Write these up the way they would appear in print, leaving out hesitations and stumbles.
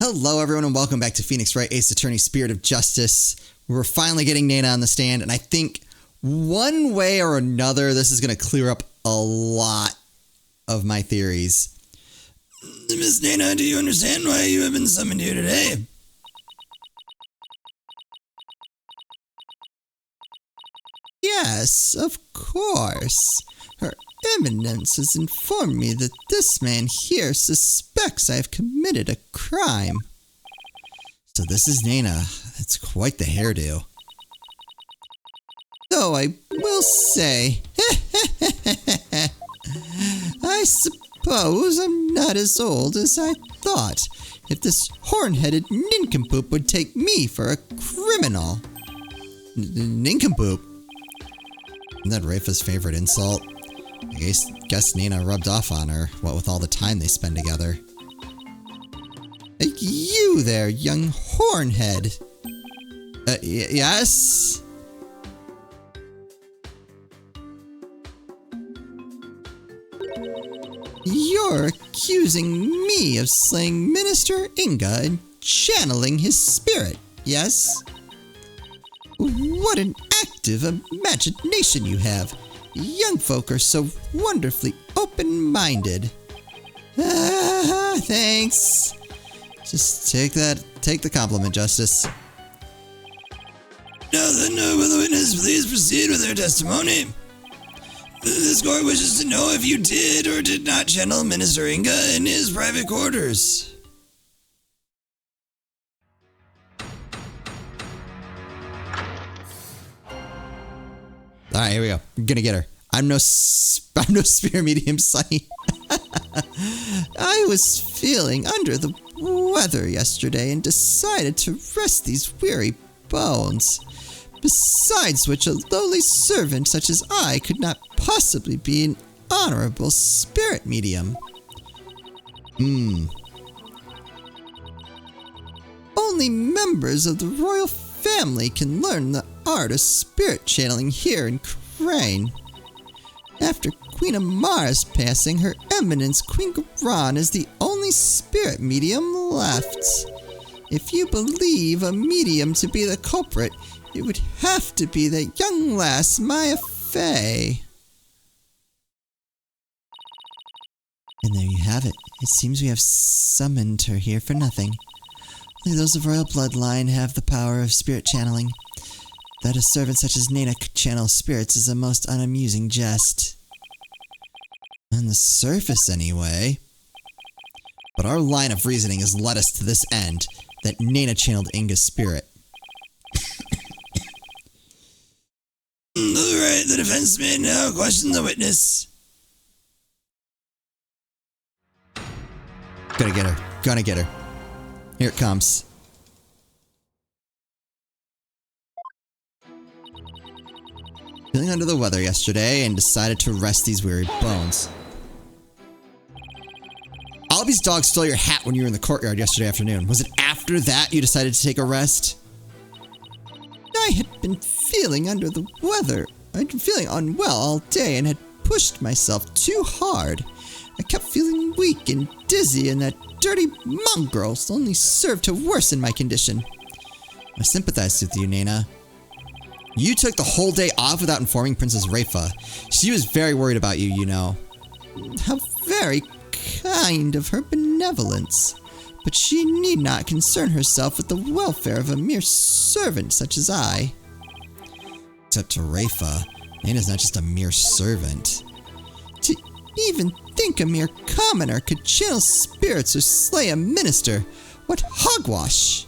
Hello everyone and welcome back to Phoenix Wright Ace Attorney Spirit of Justice. We're finally getting Nana on the stand, and I think one way or another this is going to clear up a lot of my theories. Miss Nana, do you understand why you have been summoned here today? Yes, of course. Her Eminence has informed me that this man here suspects I have committed a crime. So this is Nana. That's quite the hairdo. Though I will say, I suppose I'm not as old as I thought, if this horn-headed nincompoop would take me for a criminal. Nincompoop? Isn't that Rafa's favorite insult? I guess Nana rubbed off on her, what with all the time they spend together. Hey, you there, young hornhead. Yes? You're accusing me of slaying Minister Inga and channeling his spirit, yes? What an active imagination you have. Young folk are so wonderfully open-minded. Thanks. Just take the compliment, Justice. Now then, will the witness please proceed with their testimony? This court wishes to know if you did or did not channel Minister Inga in his private quarters. Alright, here we go. I'm gonna get her. I'm no spear medium, Sonny. I was feeling under the weather yesterday and decided to rest these weary bones. Besides which, a lowly servant such as I could not possibly be an honorable spirit medium. Only members of the royal family can learn the art of spirit channeling here in Crane. After Queen Amara's passing, Her Eminence Queen Garan is the only spirit medium left. If you believe a medium to be the culprit, it would have to be that young lass, Maya Fey. And there you have it. It seems we have summoned her here for nothing. Only those of royal bloodline have the power of spirit channeling. That a servant such as Nana could channel spirits is a most unamusing jest. On the surface, anyway. But our line of reasoning has led us to this end, that Nana channeled Inga's spirit. Alright, the defense may now question the witness. Gonna get her. Gonna get her. Here it comes. Feeling under the weather yesterday and decided to rest these weary bones. Albie's dog stole your hat when you were in the courtyard yesterday afternoon. Was it after that you decided to take a rest? I had been feeling under the weather. I'd been feeling unwell all day and had pushed myself too hard. I kept feeling weak and dizzy, and that dirty mongrel only served to worsen my condition. I sympathize with you, Nana. You took the whole day off without informing Princess Rafa. She was very worried about you, you know. How very kind of her benevolence. But she need not concern herself with the welfare of a mere servant such as I. Except to Rafa, Nana's not just a mere servant. To even think a mere commoner could channel spirits or slay a minister. What hogwash!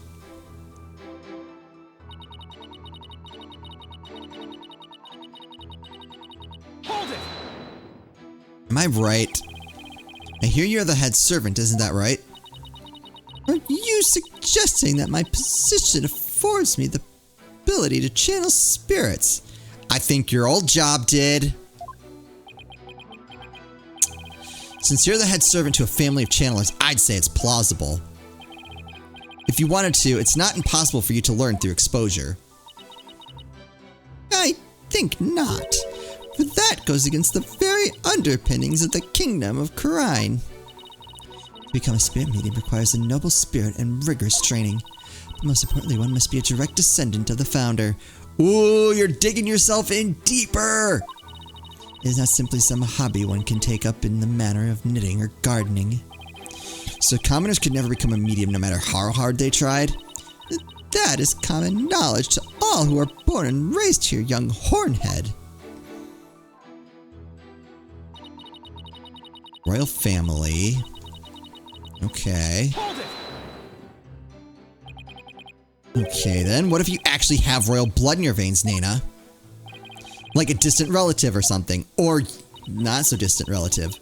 Hold it! Am I right? I hear you're the head servant, isn't that right? Are you suggesting that my position affords me the ability to channel spirits? I think your old job did. Since you're the head servant to a family of channelers, I'd say it's plausible. If you wanted to, it's not impossible for you to learn through exposure. I think not, for that goes against the very underpinnings of the Kingdom of Karine. To become a spirit medium requires a noble spirit and rigorous training. But most importantly, one must be a direct descendant of the founder. Ooh, you're digging yourself in deeper! It is not simply some hobby one can take up in the manner of knitting or gardening. So commoners could never become a medium no matter how hard they tried? That is common knowledge to all who are born and raised here, young hornhead. Royal family. Okay. Okay then, what if you actually have royal blood in your veins, Nana? Like a distant relative or something. Or not so distant relative.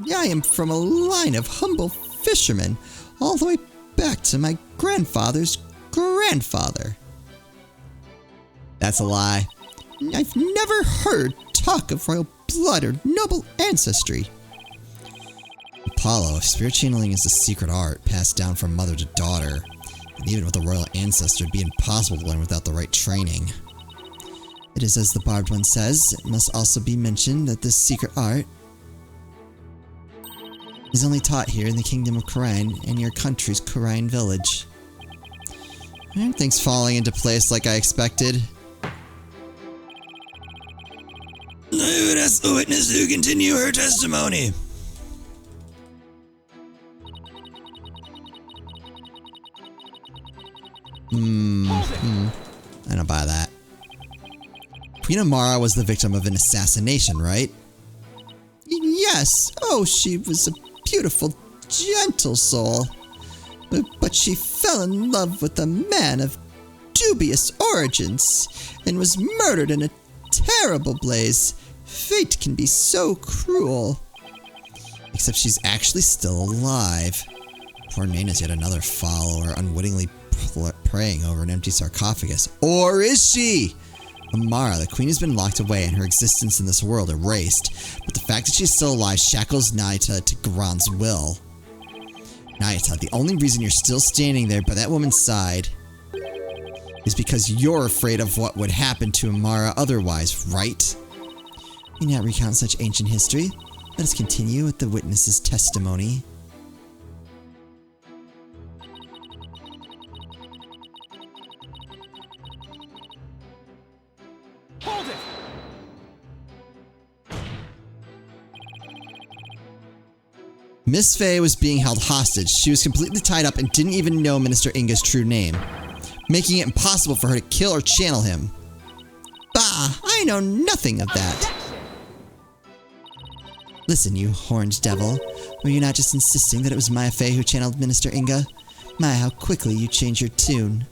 Yeah, I am from a line of humble fishermen, all the way back to my grandfather's grandfather. That's a lie. I've never heard talk of royal blood or noble ancestry. Apollo, if spirit channeling is a secret art passed down from mother to daughter, and even with a royal ancestor, it'd be impossible to learn without the right training. It is as the barbed one says, it must also be mentioned that this secret art is only taught here in the kingdom of Khura'in and your country's Khura'in village. Everything's falling into place like I expected. I would ask the witness to continue her testimony. I don't buy that. Queen Amara was the victim of an assassination, right? Yes. Oh, she was a beautiful, gentle soul. But she fell in love with a man of dubious origins and was murdered in a terrible blaze. Fate can be so cruel. Except she's actually still alive. Poor Nana's yet another follower unwittingly praying over an empty sarcophagus. Or is she? Amara, the queen, has been locked away and her existence in this world erased, but the fact that she's still alive shackles Nayata to Garan's will. Nayata, the only reason you're still standing there by that woman's side is because you're afraid of what would happen to Amara otherwise, right? You not recount such ancient history. Let us continue with the witness's testimony. Miss Faye was being held hostage. She was completely tied up and didn't even know Minister Inga's true name, making it impossible for her to kill or channel him. Bah! I know nothing of that. Listen, you horned devil. Were you not just insisting that it was Maya Faye who channeled Minister Inga? My, how quickly you change your tune.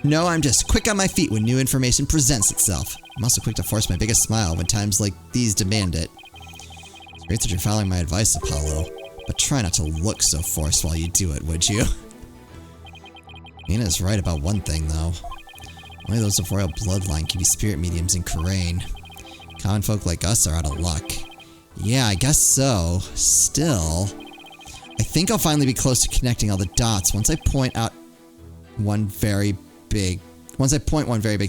No, I'm just quick on my feet when new information presents itself. I'm also quick to force my biggest smile when times like these demand it. It's great that you're following my advice, Apollo. But try not to look so forced while you do it, would you? Nana's right about one thing, though. Only those of royal bloodline can be spirit mediums in Khura'in. Common folk like us are out of luck. Yeah, I guess so. Still, I think I'll finally be close to connecting all the dots once I point one very big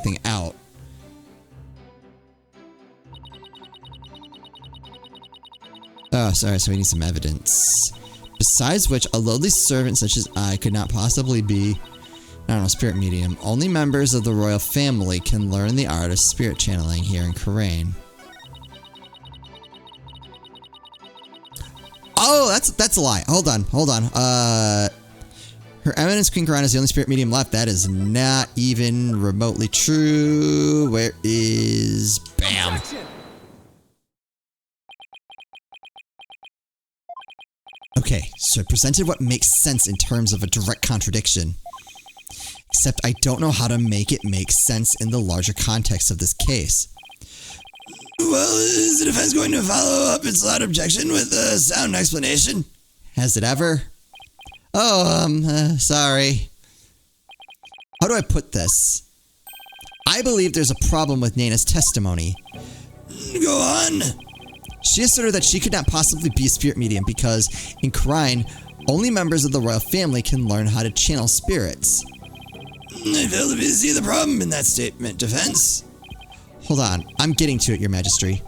thing out. Oh, sorry, so we need some evidence. Besides which, a lowly servant such as I could not possibly be, I don't know, spirit medium. Only members of the royal family can learn the art of spirit channeling here in Khura'in. Oh, that's a lie. Hold on. Her Eminence Queen Karana is the only spirit medium left. That is not even remotely true. Where is... Bam. Okay, so I presented what makes sense in terms of a direct contradiction. Except I don't know how to make it make sense in the larger context of this case. Well, is the defense going to follow up its loud objection with a sound explanation? Has it ever? Oh, sorry. How do I put this? I believe there's a problem with Nana's testimony. Go on. She asserted that she could not possibly be a spirit medium because, in Khura'in, only members of the royal family can learn how to channel spirits. I fail to see the problem in that statement, defense. Hold on, I'm getting to it, Your Majesty.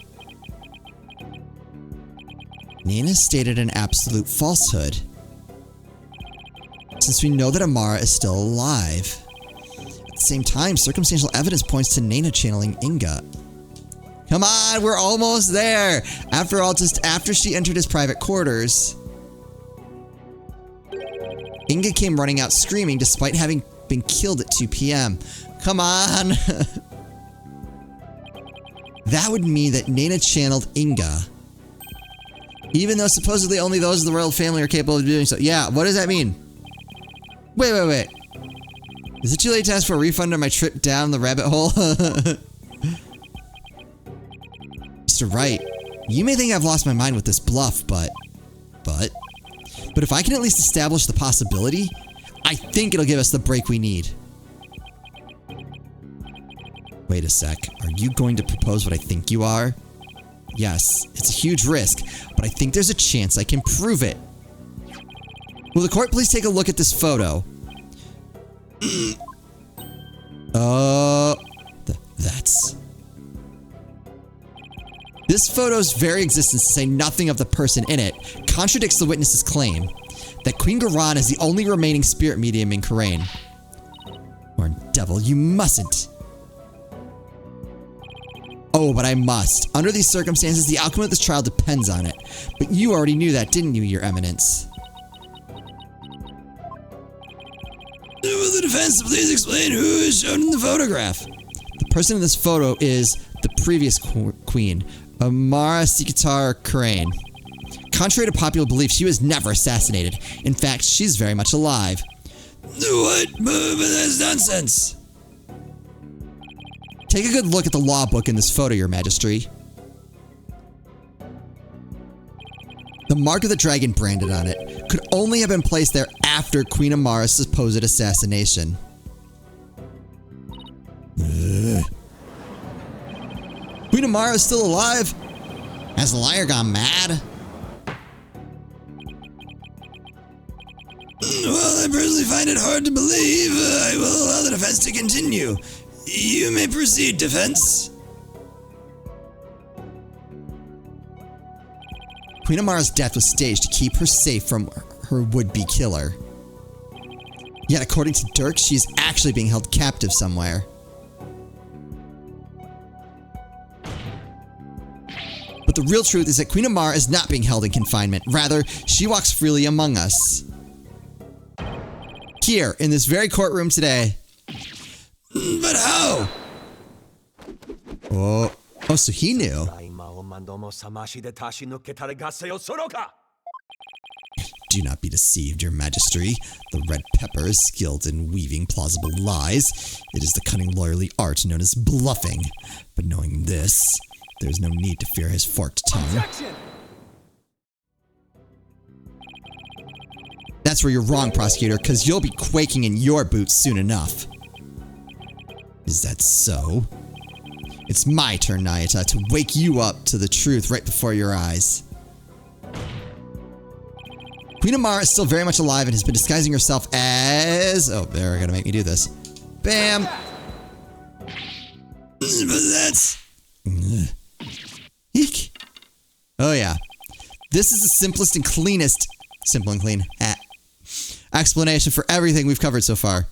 Nana stated an absolute falsehood. since we know that Amara is still alive. At the same time, circumstantial evidence points to Nena channeling Inga. Come on, we're almost there! After all, just after she entered his private quarters, Inga came running out screaming despite having been killed at 2 p.m. Come on! That would mean that Nena channeled Inga. Even though supposedly only those of the royal family are capable of doing so. Yeah, what does that mean? Wait. Is it too late to ask for a refund on my trip down the rabbit hole? Mr. Wright, you may think I've lost my mind with this bluff, but if I can at least establish the possibility, I think it'll give us the break we need. Wait a sec, are you going to propose what I think you are? Yes, it's a huge risk, but I think there's a chance I can prove it. Will the court please take a look at this photo? That's... This photo's very existence, to say nothing of the person in it, contradicts the witness's claim that Queen Garan is the only remaining spirit medium in Karain. Or devil, you mustn't. Oh, but I must. Under these circumstances, the outcome of this trial depends on it. But you already knew that, didn't you, Your Eminence? Will the defense please explain who is shown in the photograph? The person in this photo is the previous queen, Amara Sikatar Karain. Contrary to popular belief, she was never assassinated. In fact, she's very much alive. What? But that's nonsense. Take a good look at the law book in this photo, Your Majesty. The mark of the dragon branded on it could only have been placed there after Queen Amara's supposed assassination. Queen Amara is still alive? Has the liar gone mad? Well, I personally find it hard to believe. I will allow the defense to continue. You may proceed, defense. Queen Amara's death was staged to keep her safe from her would-be killer. Yet, according to Dirk, she is actually being held captive somewhere. But the real truth is that Queen Amara is not being held in confinement. Rather, she walks freely among us. Here, in this very courtroom today. But how? Oh, so he knew. Do not be deceived, Your Majesty. The red pepper is skilled in weaving plausible lies. It is the cunning lawyerly art known as bluffing. But knowing this, there is no need to fear his forked tongue. Objection! That's where you're wrong, prosecutor, because you'll be quaking in your boots soon enough. Is that so? It's my turn, Nayata, to wake you up to the truth right before your eyes. Queen Amara is still very much alive and has been disguising herself as... Oh, they're gonna make me do this. Bam! But that's... Eek. Oh yeah. This is the simplest and cleanest... Simple and clean. Explanation for everything we've covered so far.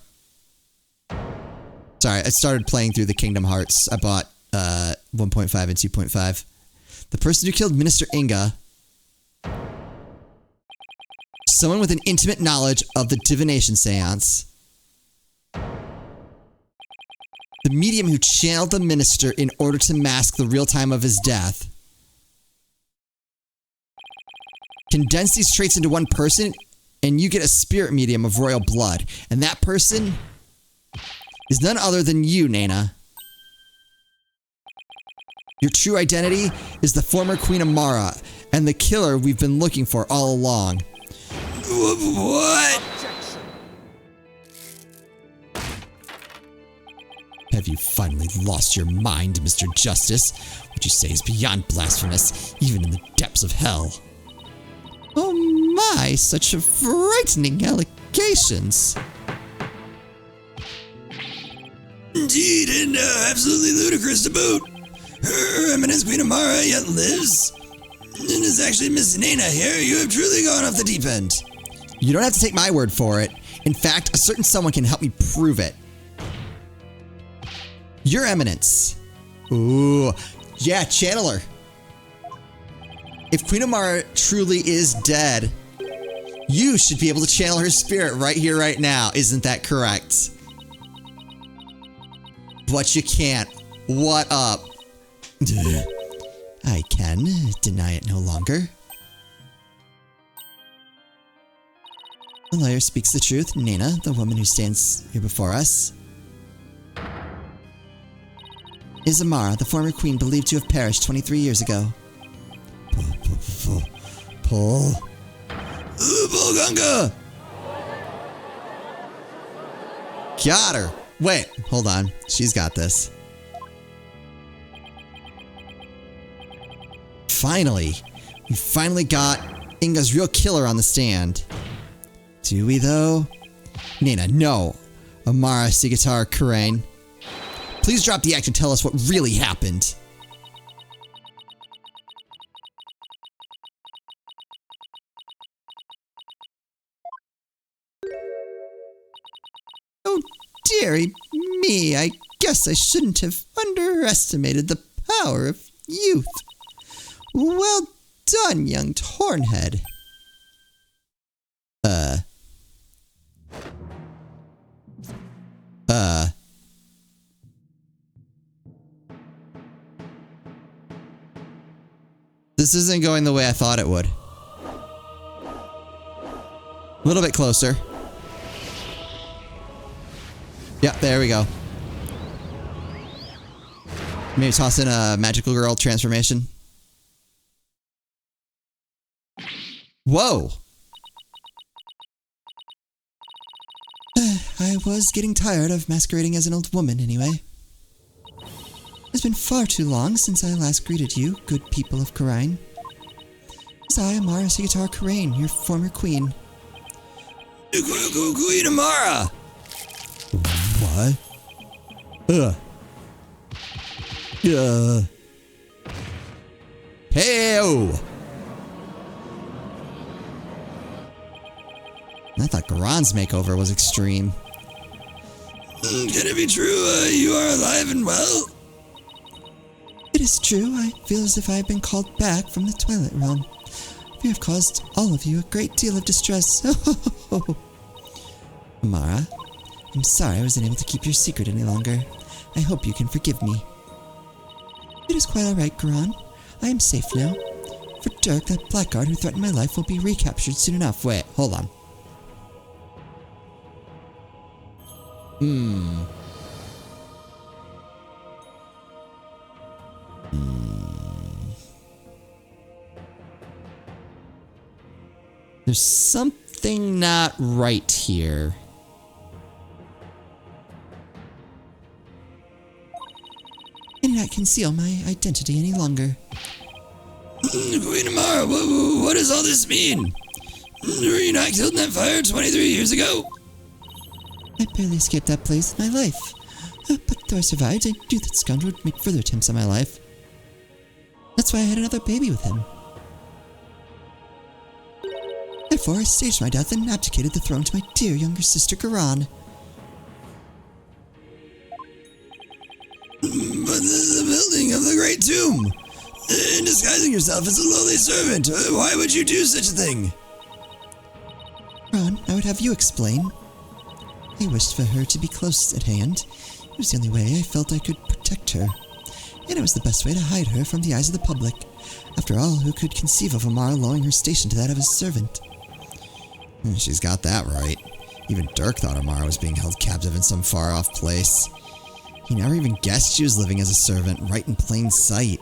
Sorry, I started playing through the Kingdom Hearts. I bought 1.5 and 2.5. The person who killed Minister Inga, someone with an intimate knowledge of the divination seance, the medium who channeled the minister in order to mask the real time of his death. Condense these traits into one person, and you get a spirit medium of royal blood. And that person is none other than you, Nena. Your true identity is the former Queen Amara, and the killer we've been looking for all along. What? Have you finally lost your mind, Mr. Justice? What you say is beyond blasphemous, even in the depths of hell. Oh my, such frightening allegations. Indeed, and absolutely ludicrous to boot. Her Eminence Queen Amara yet lives. And it's actually Miss Nena here. You have truly gone off the deep end. You don't have to take my word for it. In fact, a certain someone can help me prove it. Your Eminence. Ooh, yeah, channel her. If Queen Amara truly is dead, you should be able to channel her spirit right here, right now. Isn't that correct? But you can't. What up? I can deny it no longer. The lawyer speaks the truth. Nena, the woman who stands here before us, is Amara, the former queen believed to have perished 23 years ago. Paul Ganga! Got her! Wait, hold on. She's got this. Finally! We finally got Inga's real killer on the stand. Do we, though? Nena, no. Amara Sigatar Karain. Please drop the act and tell us what really happened. Oh, dearie me. I guess I shouldn't have underestimated the power of youth. Well done, young Hornhead. This isn't going the way I thought it would. A little bit closer. Yep, there we go. Maybe toss in a magical girl transformation. Whoa! I was getting tired of masquerading as an old woman anyway. It's been far too long since I last greeted you, good people of Karain. It's I, Amara Sigatar Karain, your former queen. Queen Amara! What? Hey-o! I thought Garon's makeover was extreme. Can it be true you are alive and well? It is true. I feel as if I have been called back from the Twilight Realm. We have caused all of you a great deal of distress. Amara, I'm sorry I wasn't able to keep your secret any longer. I hope you can forgive me. It is quite alright, Garon. I am safe now. For Dirk, that blackguard who threatened my life will be recaptured soon enough. Wait, hold on. There's something not right here. I cannot conceal my identity any longer. Queen Amara, what does all this mean? Were you not killed in that fire 23 years ago? I barely escaped that place in my life. But though I survived, I knew that scoundrel would make further attempts on my life. That's why I had another baby with him. Therefore, I staged my death and abdicated the throne to my dear younger sister, Garon. But the building of the Great Tomb! In disguising yourself as a lowly servant, why would you do such a thing? Garon, I would have you explain. I wished for her to be close at hand. It was the only way I felt I could protect her. And it was the best way to hide her from the eyes of the public. After all, who could conceive of Amara lowering her station to that of his servant? She's got that right. Even Dirk thought Amara was being held captive in some far-off place. He never even guessed she was living as a servant right in plain sight.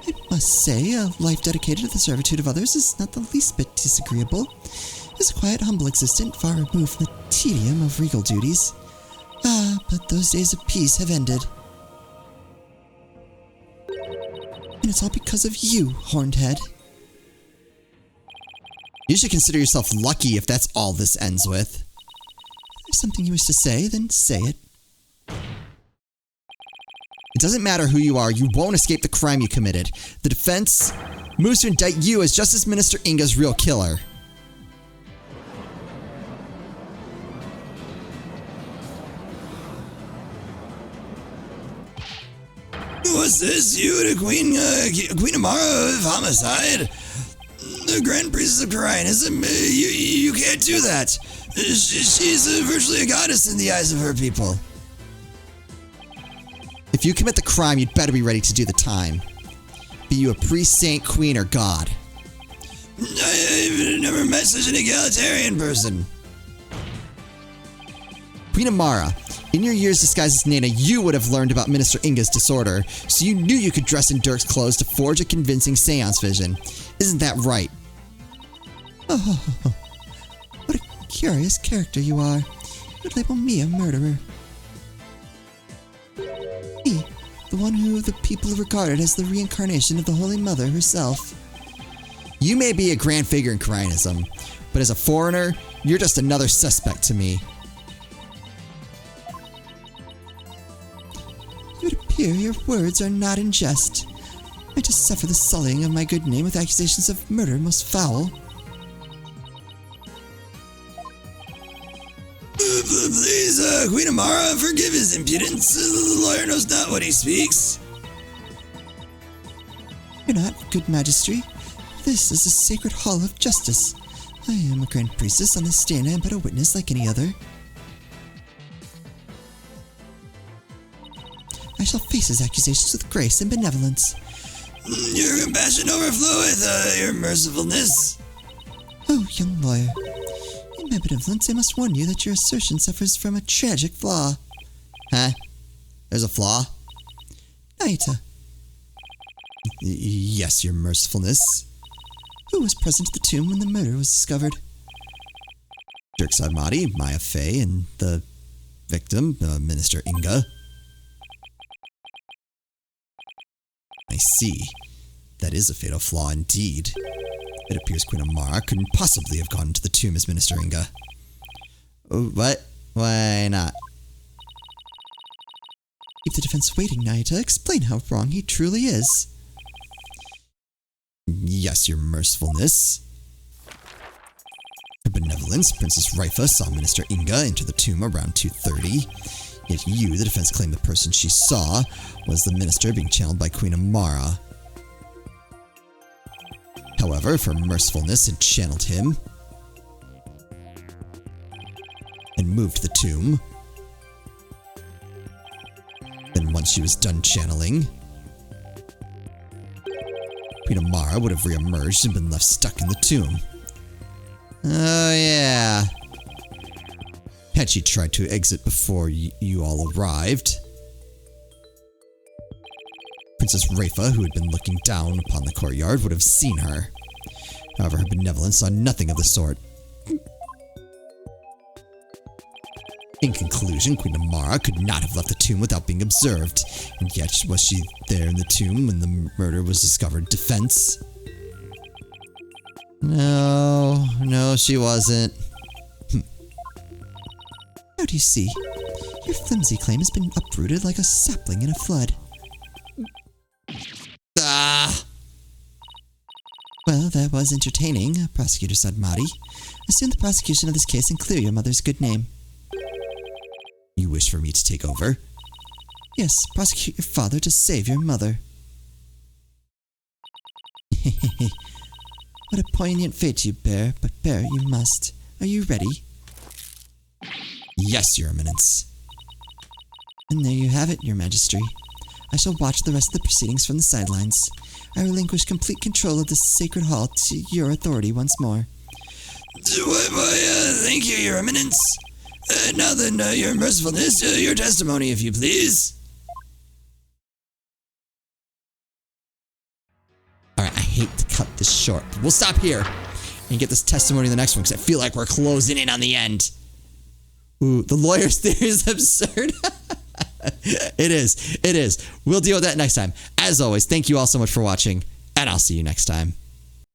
I must say, a life dedicated to the servitude of others is not the least bit disagreeable. It is a quiet, humble existence, far removed from the tedium of regal duties. Ah, but those days of peace have ended. And it's all because of you, Horned Head. You should consider yourself lucky if that's all this ends with. If there's something you wish to say, then say it. It doesn't matter who you are, you won't escape the crime you committed. The defense moves to indict you as Justice Minister Inga's real killer. What's this? You and Queen Amara of homicide? The Grand Priestess of Corionism? You can't do that. She's virtually a goddess in the eyes of her people. If you commit the crime, you'd better be ready to do the time. Be you a priest, saint, queen, or god. I've never met such an egalitarian person. Queen Amara, in your years disguised as Nana, you would have learned about Minister Inga's disorder, so you knew you could dress in Dirk's clothes to forge a convincing seance vision. Isn't that right? Oh, what a curious character you are. You would label me a murderer. Me, the one who the people regarded as the reincarnation of the Holy Mother herself. You may be a grand figure in Corionism, but as a foreigner, you're just another suspect to me. It would appear your words are not in jest. Am I to suffer the sullying of my good name with accusations of murder most foul? Please, Queen Amara, forgive his impudence. The lawyer knows not what he speaks. You're not, good majesty. This is a sacred hall of justice. I am a grand priestess on this stand. I am but a witness like any other. I shall face his accusations with grace and benevolence. Your compassion overflow with your mercifulness. Oh, young lawyer. In my benevolence, I must warn you that your assertion suffers from a tragic flaw. Huh? There's a flaw? Naita, Yes, your mercifulness. who was present at the tomb when the murder was discovered? Dirk Sadmati, Maya Fey, and the victim, Minister Inga. I see. That is a fatal flaw indeed. It appears Queen Amara couldn't possibly have gone into the tomb as Minister Inga. What? Why not? Keep the defense waiting, Naita. Explain how wrong he truly is. Yes, your mercifulness. Her benevolence, Princess Raifa saw Minister Inga enter the tomb around 2:30. Yet you, the defense, claim the person she saw was the minister being channeled by Queen Amara. However, if her mercifulness had channeled him and moved the tomb, then once she was done channeling, Queen Amara would have reemerged and been left stuck in the tomb. Oh yeah. Had she tried to exit before you all arrived, Princess Raifa, who had been looking down upon the courtyard, would have seen her. However, her benevolence saw nothing of the sort. In conclusion, Queen Amara could not have left the tomb without being observed, and yet was she there in the tomb when the murder was discovered? Defense? No, she wasn't. How do you see? Your flimsy claim has been uprooted like a sapling in a flood. Ah! Well, that was entertaining, Prosecutor Sadmati. Assume the prosecution of this case and clear your mother's good name. You wish for me to take over? Yes, prosecute your father to save your mother. What a poignant fate you bear, but bear you must. Are you ready? Yes, Your Eminence. And there you have it, Your Majesty. I shall watch the rest of the proceedings from the sidelines. I relinquish complete control of this sacred hall to your authority once more. Why, thank you, Your Eminence. Now then, Your mercifulness, your testimony, if you please. Alright, I hate to cut this short, but we'll stop here and get this testimony in the next one because I feel like we're closing in on the end. Ooh, the lawyer's theory is absurd. It is. We'll deal with that next time. As always, thank you all so much for watching, and I'll see you next time.